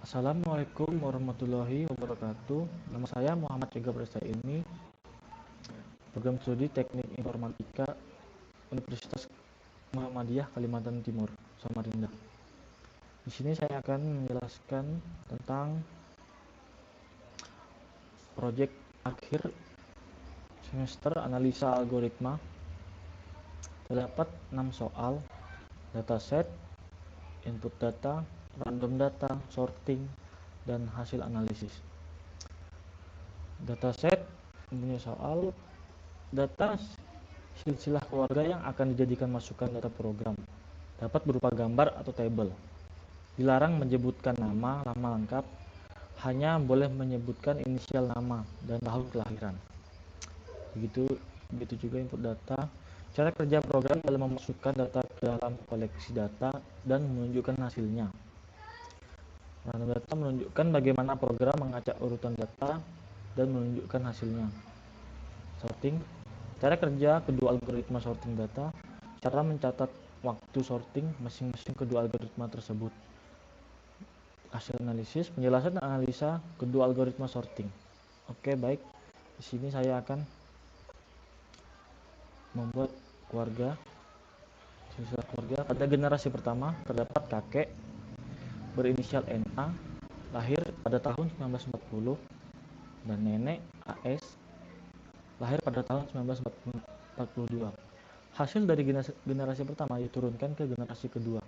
Assalamualaikum warahmatullahi wabarakatuh. Nama saya Muhammad Yoga Presta ini, program studi Teknik Informatika Universitas Muhammadiyah Kalimantan Timur, Samarinda. Di sini saya akan menjelaskan tentang proyek akhir semester analisa algoritma. Terdapat 6 soal: dataset, input data, random data, sorting, dan hasil analisis. Dataset mempunyai soal data silsilah keluarga yang akan dijadikan masukan data program. Dapat berupa gambar atau tabel. Dilarang menyebutkan nama lengkap, hanya boleh menyebutkan inisial nama dan tahun kelahiran. Begitu juga input data. Cara kerja program dalam memasukkan data ke dalam koleksi data dan menunjukkan hasilnya. Random data menunjukkan bagaimana program mengacak urutan data dan menunjukkan hasilnya. Sorting. Cara kerja kedua algoritma sorting data. Cara mencatat waktu sorting masing-masing kedua algoritma tersebut. Hasil analisis. Penjelasan analisa kedua algoritma sorting. Oke, baik. Di sini saya akan membuat silsilah keluarga. Pada generasi pertama terdapat kakek berinisial NA, lahir pada tahun 1940, dan nenek AS, lahir pada tahun 1942. Hasil dari generasi pertama diturunkan ke generasi kedua,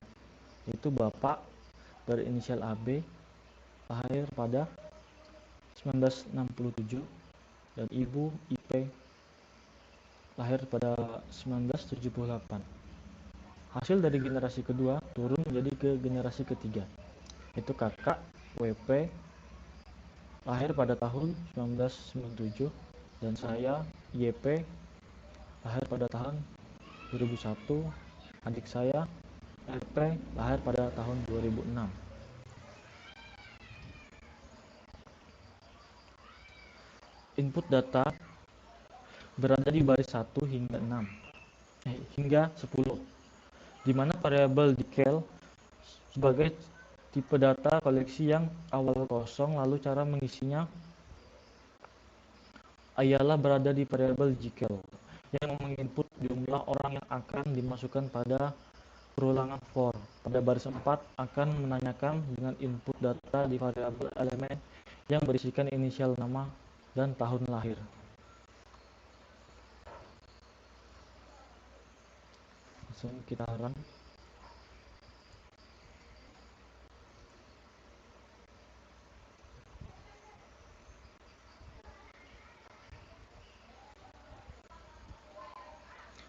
yaitu bapak berinisial AB, lahir pada 1967, dan ibu IP, lahir pada 1978. Hasil dari generasi kedua turun menjadi ke generasi ketiga, yaitu kakak WP, lahir pada tahun 1997, dan saya YP, lahir pada tahun 2001. Adik saya RP, lahir pada tahun 2006. Input data berada di baris 1 hingga 10, di mana variabel decal sebagai tipe data koleksi yang awal kosong, lalu cara mengisinya ialah berada di variabel decal yang menginput jumlah orang yang akan dimasukkan pada perulangan for. Pada baris 4 akan menanyakan dengan input data di variabel elemen yang berisikan inisial nama dan tahun lahir. Langsung kita run.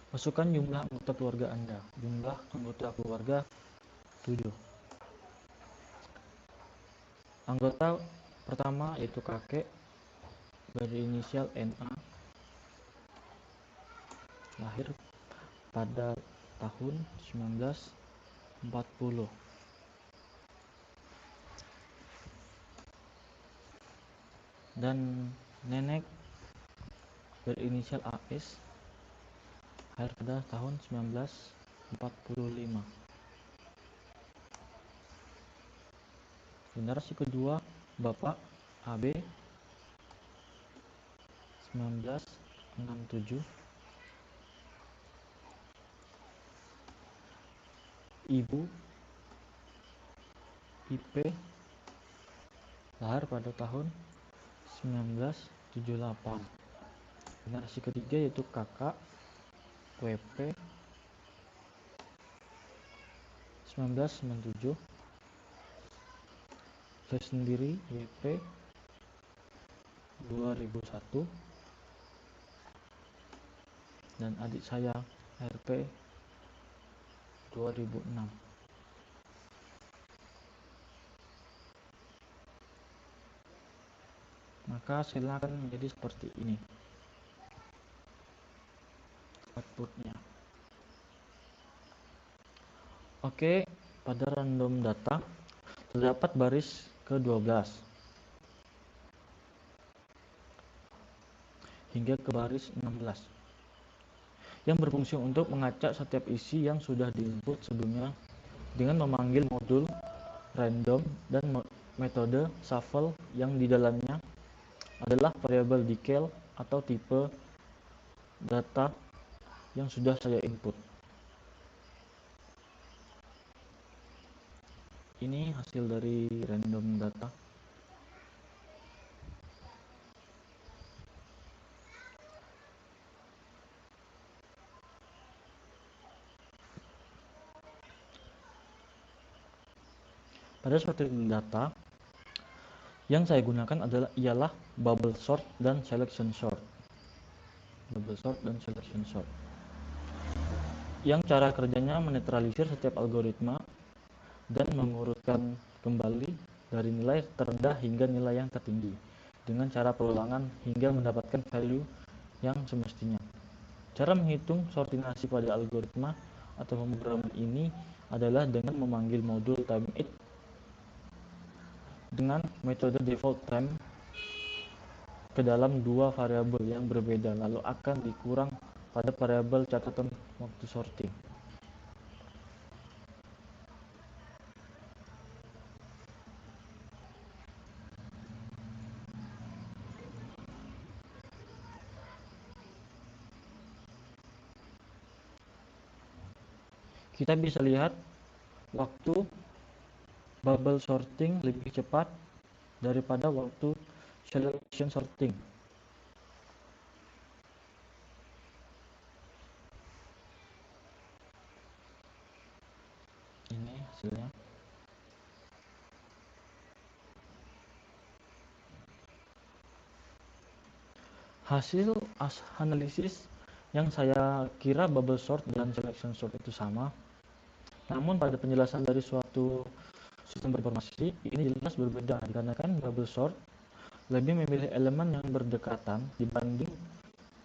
Masukkan jumlah anggota keluarga Anda. Jumlah anggota keluarga 7. Anggota pertama yaitu kakek berinisial NA, lahir pada tahun 1940. Dan nenek berinisial AS, lahir pada tahun 1945. Generasi kedua bapak AB, 1967, ibu IP, lahir pada tahun 1978. Generasi ketiga yaitu kakak WP, 1997, saya sendiri WP 2001, dan adik saya RP 2006. Maka hasilnya akan menjadi seperti ini outputnya. Oke, pada random data terdapat baris ke-12 hingga ke baris 16 yang berfungsi untuk mengacak setiap isi yang sudah diinput sebelumnya dengan memanggil modul random dan metode shuffle yang di dalamnya adalah variabel decal atau tipe data yang sudah saya input. Ini hasil dari random data. Pada sorting data, yang saya gunakan ialah bubble sort dan selection sort. Yang cara kerjanya menetralisir setiap algoritma dan mengurutkan kembali dari nilai terendah hingga nilai yang tertinggi dengan cara perulangan hingga mendapatkan value yang semestinya. Cara menghitung sortinasi pada algoritma atau pemrograman ini adalah dengan memanggil modul time_it dengan metode default time ke dalam dua variabel yang berbeda, lalu akan dikurang pada variabel catatan waktu sorting. Kita bisa lihat waktu bubble sorting lebih cepat daripada waktu selection sorting. Ini hasilnya. Hasil analisis yang saya kira bubble sort dan selection sort itu sama, namun pada penjelasan dari suatu sistem berinformasi ini jelas berbeda, dikarenakan bubble sort lebih memilih elemen yang berdekatan dibanding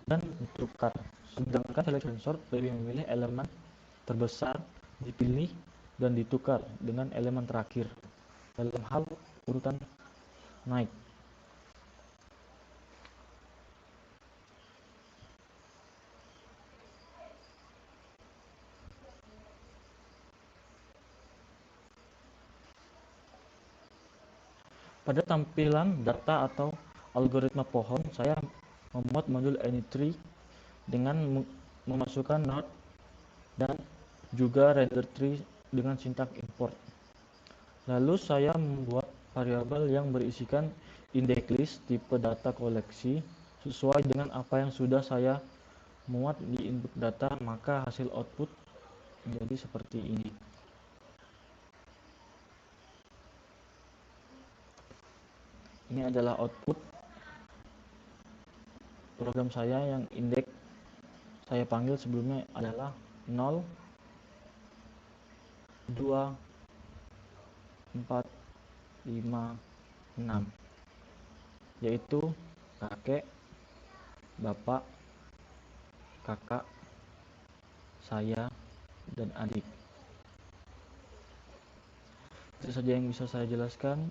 dan ditukar, sedangkan selection sort lebih memilih elemen terbesar dipilih dan ditukar dengan elemen terakhir dalam hal urutan naik. Pada tampilan data atau algoritma pohon, saya memuat modul AnyTree dengan memasukkan node dan juga render tree dengan sintak import. Lalu saya membuat variabel yang berisikan index list tipe data koleksi sesuai dengan apa yang sudah saya muat di input data, maka hasil output menjadi seperti ini. Ini adalah output program saya yang indeks saya panggil sebelumnya adalah 0, 2, 4, 5, 6, yaitu kakek, bapak, kakak, saya, dan adik. Itu saja yang bisa saya jelaskan.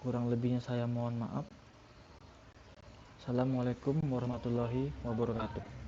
Kurang lebihnya saya mohon maaf. Assalamualaikum warahmatullahi wabarakatuh.